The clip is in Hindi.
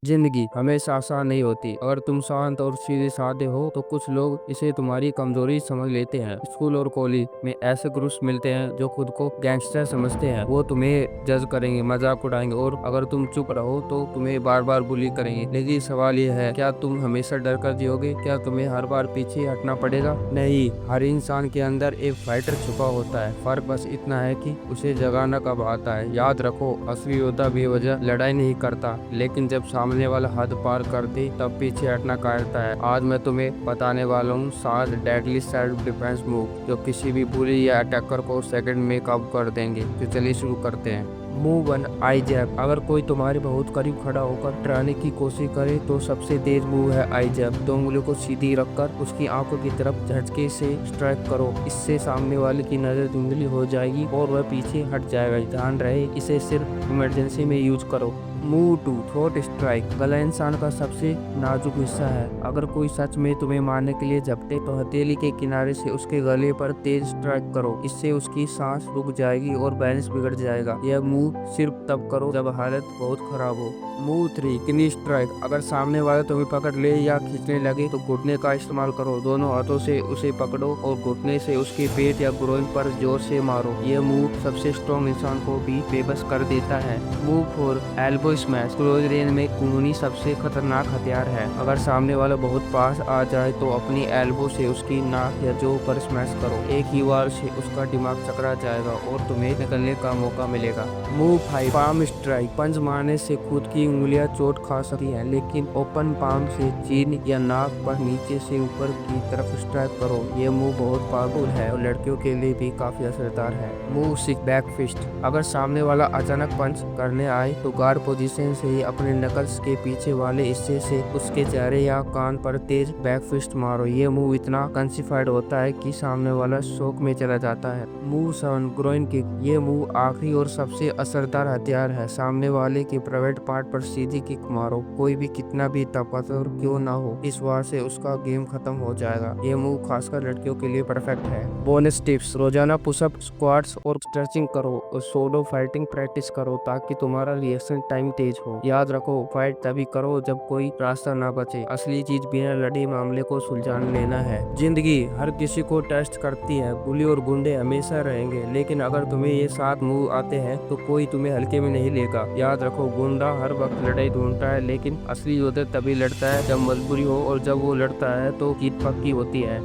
जिंदगी हमेशा आसान नहीं होती। अगर तुम शांत और सीधे साधे हो तो कुछ लोग इसे तुम्हारी कमजोरी समझ लेते हैं। स्कूल और कॉलेज में ऐसे ग्रुप्स मिलते हैं जो खुद को गैंगस्टर समझते हैं। वो तुम्हें जज करेंगे, मजाक उड़ाएंगे और अगर तुम चुप रहो तो तुम्हें बार बार बुली करेंगे। लेकिन सवाल ये है, क्या तुम हमेशा डर कर जियोगे? क्या तुम्हें हर बार पीछे हटना पड़ेगा? नहीं, हर इंसान के अंदर एक फाइटर छुपा होता है। फर्क बस इतना है कि उसे जगाना कब आता है। याद रखो, असली योद्धा बेवजह लड़ाई नहीं करता, लेकिन जब सामने वाला हद पार कर दे तब पीछे हटना कायरता है। आज मैं तुम्हें बताने वाला हूँ 7 डेडली सेल्फ डिफेंस मूव जो किसी भी बुली या अटैकर को सेकंड में काबू कर देंगे। तो चलिए शुरू करते हैं। मूव 1, आई जैब। अगर कोई तुम्हारे बहुत करीब खड़ा होकर डराने की कोशिश करे तो सबसे तेज मूव है आई जैब। दो उंगलियों को सीधी रखकर उसकी आंखों की तरफ झटके से स्ट्राइक करो। इससे सामने वाले की नजर धुंधली हो जाएगी और वह पीछे हट जाएगा। ध्यान रहे, इसे सिर्फ इमरजेंसी में यूज करो। Move 2, throat strike. गला इंसान का सबसे नाजुक हिस्सा है। अगर कोई सच में तुम्हें मारने के लिए झपटे तो हथेली के किनारे से उसके गले पर तेज स्ट्राइक करो। इससे उसकी सांस रुक जाएगी और बैलेंस बिगड़ जाएगा। यह मूव सिर्फ तब करो जब हालत बहुत खराब हो। मूव 3, किनी स्ट्राइक। अगर सामने वाला तुम्हें पकड़ ले या खींचने लगे तो घुटने का इस्तेमाल करो। दोनों हाथों से उसे पकड़ो और घुटने से उसके पेट या ग्रोइन पर जोर से मारो। यह मूव सबसे स्ट्रॉन्ग इंसान को भी बेबस कर देता है। Move 4, elbow smash. Close range में खूनी सबसे खतरनाक हथियार है। अगर सामने वाला बहुत पास आ जाए तो अपनी एल्बो से उसकी नाक या जो पर स्मैश करो। एक ही वार से उसका दिमाग चकरा जाएगा और तुम्हें निकलने का मौका मिलेगा। Move 5, palm strike. पंच मारने से खुद की उंगलियां चोट खा सकती हैं, लेकिन ओपन पाम से चीन या नाक पर नीचे से ऊपर की तरफ स्ट्राइक करो। ये मूव बहुत पावरफुल है और लड़कियों के लिए भी काफी असरदार है। Move 6, back fist. अगर सामने वाला अचानक पंच करने आए तो गार्ड पोजीशन से ही अपने नकल्स के पीछे वाले हिस्से से उसके चेहरे या कान पर तेज बैक फिस्ट मारो। ये मूव इतना कंसिफाइड होता है कि सामने वाला शॉक में चला जाता है। Move 7, groin kick. ये मूव आखिरी और सबसे असरदार हथियार है। सामने वाले के प्राइवेट पार्ट पर सीधी किक मारो, कोई भी कितना भी ताकतवर क्यों ना हो। इस वार से उसका गेम खत्म हो जाएगा। ये मूव खासकर लड़कियों के लिए परफेक्ट है। बोनस टिप्स, रोजाना पुशअप, स्क्वाट्स और स्ट्रेचिंग करो और सोलो फाइटिंग प्रैक्टिस करो ताकि तुम्हारा रिएक्शन टाइम तेज हो। याद रखो, फाइट तभी करो जब कोई रास्ता ना बचे। असली चीज बिना लड़े मामले को सुलझाने लेना है। जिंदगी हर किसी को टेस्ट करती है। बुली और गुंडे हमेशा रहेंगे, लेकिन अगर तुम्हें ये 7 मूव आते हैं तो कोई तुम्हें हल्के में नहीं लेगा। याद रखो, गुंडा हर वक्त लड़ाई ढूंढता है, लेकिन असली योद्धा तभी लड़ता है जब मजबूरी हो, और जब वो लड़ता है तो जीत पक्की होती है।